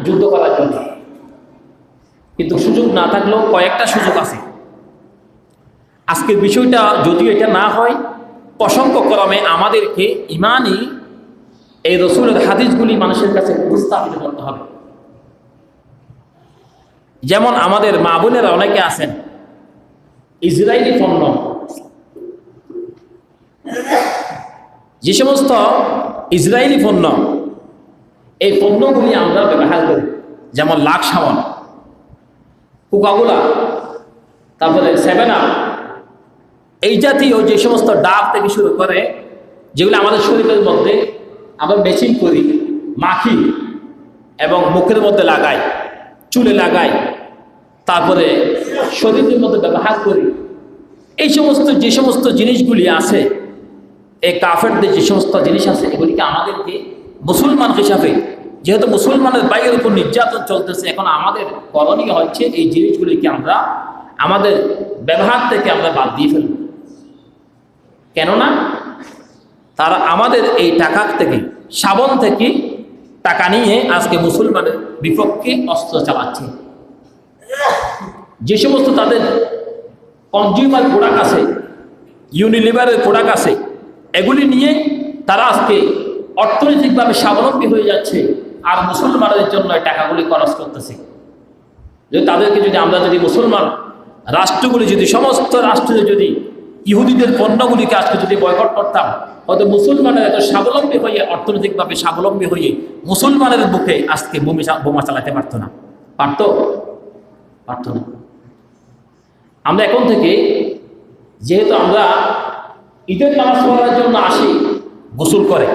যুদ্ধ করার জন্য, কিন্তু সুযোগ না থাকলেও কয়েকটা সুযোগ আছে। আজকের বিষয়টা যদিও এটা না হয়, অসংখ্য ক্রমে আমাদেরকে ইমানই এই রসুলের হাদিসগুলি মানুষের কাছে উপস্থাপিত করতে হবে। যেমন আমাদের মা বোনেরা অনেকে আছেন ইসরায়েলি পণ্য, যে সমস্ত ইসরায়েলি পণ্য, এই পণ্যগুলি আমরা ব্যবহার করি, যেমন লাক্স সাবান, কোকাকোলা, তারপরে 7 আপ, এই জাতীয় যে সমস্ত ডাব থেকে শুরু করে যেগুলো আমাদের শরীরের মধ্যে আমরা মেশিন করি, মাখি এবং মুখের মধ্যে লাগাই, চুলে লাগাই, তারপরে শরীরের মধ্যে ব্যবহার করি, এই সমস্ত যে সমস্ত জিনিসগুলি আছে, এই কাফেরদের যে সমস্ত জিনিস আছে, এগুলিকে আমাদেরকে মুসলমান হিসাবে, যেহেতু মুসলমানের বাইরের উপর নির্যাতন চলতেছে, এখন আমাদের করণীয় হচ্ছে এই জিনিসগুলিকে আমরা আমাদের ব্যবহার থেকে আমরা বাদ দিয়ে ফেলব। কেননা তারা আমাদের এই টাকা থেকে, সাবন থেকে টাকা নিয়ে আজকে মুসলমানের বিপক্ষে অস্ত্র চালাচ্ছে। যে সমস্ত তাদের কনজিউমার প্রোডাক্ট আছে, ইউনিলিভারের প্রোডাক্ট আছে, এগুলি নিয়ে তারা আজকে অর্থনৈতিকভাবে স্বাবলম্বী হয়ে যাচ্ছে, আর মুসলমানদের জন্য এই টাকাগুলি খরচ করতেছে। যদি তাদেরকে যদি আমরা যদি মুসলমান রাষ্ট্রগুলি যদি সমস্ত রাষ্ট্রে যদি ইহুদিদের পণ্যগুলিকে আজকে যদি বয়কট করতাম, হয়তো মুসলমানের এত স্বাবলম্বী হয়ে, অর্থনৈতিকভাবে স্বাবলম্বী হয়ে মুসলমানের বুকে আজকে বোমা চালাতে পারতো না। পারতো? পারতো না। আমরা এখন থেকে, যেহেতু আমরা ঈদের নামাজ পড়ার জন্য আসি, গোসল করে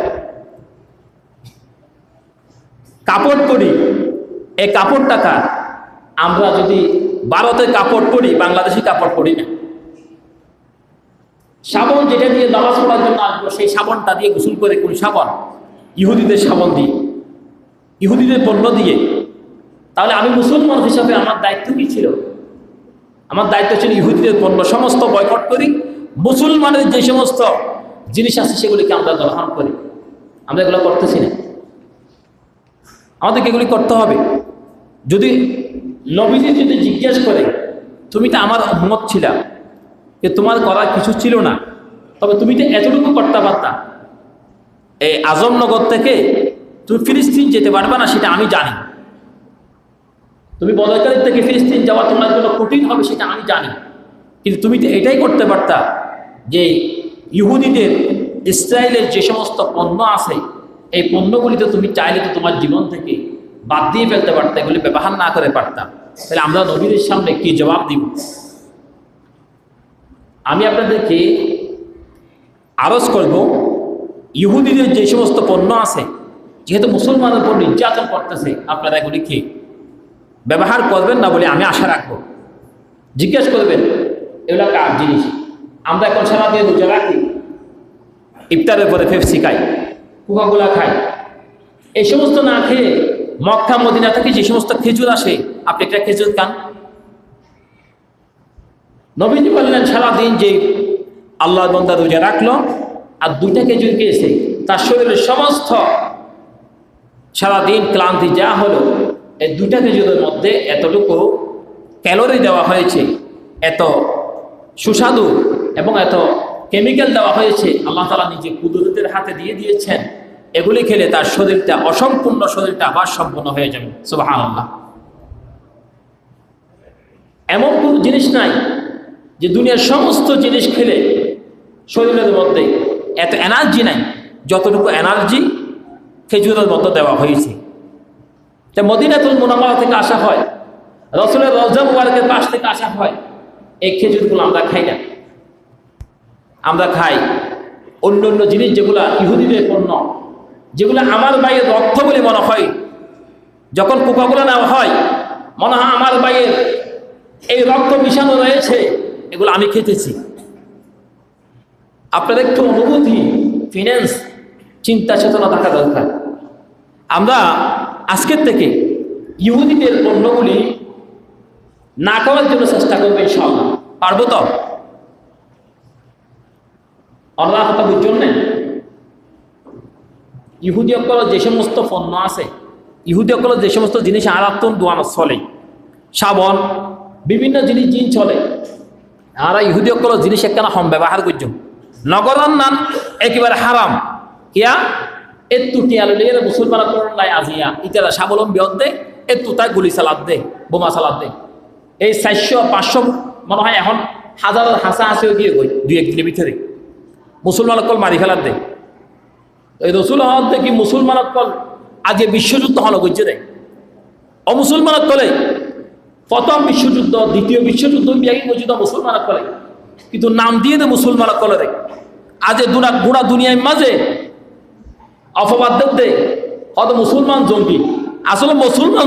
কাপড় পরি, এই কাপড় টাকা আমরা যদি ভারতের কাপড় পরি, বাংলাদেশি কাপড় পরি না। সাবান যেটা দিয়ে নামাজ পড়ার জন্য আসবো, সেই সাবানটা দিয়ে গোসল করে, কোন সাবান? ইহুদিদের সাবান দিয়ে, ইহুদিদের পণ্য দিয়ে। তাহলে আমি মুসলমান হিসাবে আমার দায়িত্ব কি ছিল? আমার দায়িত্ব ছিল ইহুদিদের পণ্য সমস্ত বয়কট করি, মুসলমানের যে সমস্ত জিনিস আছে সেগুলিকে আমরা গ্রহণ করি। আমরা এগুলো করতেছি না। আমাদেরকে এগুলি করতে হবে। যদি নবীজি যদি জিজ্ঞেস করে, তুমি তো আমার উম্মত ছিলা, যে তোমার করার কিছু ছিল না, তবে তুমি তো এতটুকু করতে পারতা, এই আজমনগর থেকে তুমি ফিলিস্তিন যেতে পারবে না, সেটা আমি জানি। তুমি বদরকারী থেকে ফিলিস্তিন যাওয়া তোমার জন্য কঠিন হবে, সেটা আমি জানি। কিন্তু তুমি তো এটাই করতে পারতা যে ইহুদিদের, ইসরায়েলের যে সমস্ত পণ্য আছে, এই পণ্যগুলি তো তুমি চাইলে তো তোমার জীবন থেকে বাদ দিয়ে ফেলতে পারতা, এগুলি ব্যবহার না করে পারতাম। তাহলে আমরা নবীদের সামনে কি জবাব দিব? আমি আপনাদেরকে আরজ করব, ইহুদিদের যে সমস্ত পণ্য আছে, যেহেতু মুসলমানের উপর নির্যাতন করতেছে, আপনারা এগুলি কি ব্যবহার করবেন না বলে আমি আশা রাখবো। জিজ্ঞেস করবেন, এগুলো কার জিনিস? আমরা এখন সারাদিন রোজা রাখি, ইফতারের পরে পেপসি খাই, কোকাকোলা খাই, এই সমস্ত না খেয়ে মক্কা মদিনা থেকে যে সমস্ত খেজুর আসে, আপনি একটা খেজুর খান। নবীজি বললেন, সারাদিন যে আল্লাহর বান্দা রোজা রাখলো আর 2টা খেজুর খেয়েছে, তার শরীরের সমস্ত সারাদিন ক্লান্তি যা হলো, এই 2টা খেজুরের মধ্যে এতটুকু ক্যালোরি দেওয়া হয়েছে, এত সুস্বাদু এবং এত কেমিক্যাল দেওয়া হয়েছে, আল্লাহ তাআলা নিজে কুদরতের হাতে দিয়ে দিয়েছেন। এগুলি খেলে তার শরীরটা, অসম্পূর্ণ শরীরটা আবার সম্পূর্ণ হয়ে যাবে। সুবহানাল্লাহ। এমন কোনো জিনিস নাই যে দুনিয়ার সমস্ত জিনিস খেলে শরীরের মধ্যে এত এনার্জি নাই, যতটুকু এনার্জি খেজুরের মতো দেওয়া হয়েছে। তা মদিনাতুল মুনাওয়ারা থেকে আসা হয়, রাসূলের রওজা মুবারকের পাশ থেকে আসা হয়, এই খেজুরগুলো আমরা খাই না। আমরা খাই অন্য অন্য জিনিস, যেগুলো ইহুদিদের পণ্য, যেগুলো আমার ভাইয়ের রক্ত বলে মনে হয়। যখন কোকাকোলা নেওয়া হয়, মনে হয় আমার ভাইয়ের এই রক্ত মিশানো রয়েছে, এগুলো আমি খেতেছি। আপনাদের একটু অনুভূতি, ফিন্যান্স, চিন্তা চেতনা থাকা দরকার। আমরা আজকের থেকে ইহুদিদের পণ্যগুলি না খাওয়ার জন্য চেষ্টা করবো, ইনশাআল্লাহ। পারবো তো? আল্লাহ কথা বুঝছেন না? ইহুদি অকল যে সমস্ত পণ্য আছে, ইহুদি সকল যে সমস্ত জিনিস আরাত্তন দোয়ানো চলে, সাবন বিভিন্ন জিনিস জিন চলে, আর ইহুদি সকল জিনিস একখানা হম ব্যবহার করছো নগরান নান একেবারে হারাম ইয়া এত্তু টিয়াল মুসলমান লাই আজিয়া ইত্যাদি স্বাবলম্বী হতে এত্তু তাই গুলি চালাত দে, বোমা চালাত দে। এই 400-500 মনে হয় এখন হাজার হাসা হাসিও গিয়ে গই 2-1 দিনের ভিতরে মুসলমান কল মারি ফেলার দে। এই রসুল হওয়ার দেখি মুসলমান কল আজ বিশ্বযুদ্ধ হলো করছে দেয় অমুসলমান কলে প্রথম বিশ্বযুদ্ধ, দ্বিতীয় বিশ্বযুদ্ধ বিয়াগি মসজিদ মুসলমান কলে, কিন্তু নাম দিয়ে দে মুসলমান কলে দেয়। আজ গোড়া দুনিয়ার মাঝে অপবাদ দে হয়তো মুসলমান জঙ্গি, আসলে মুসলমান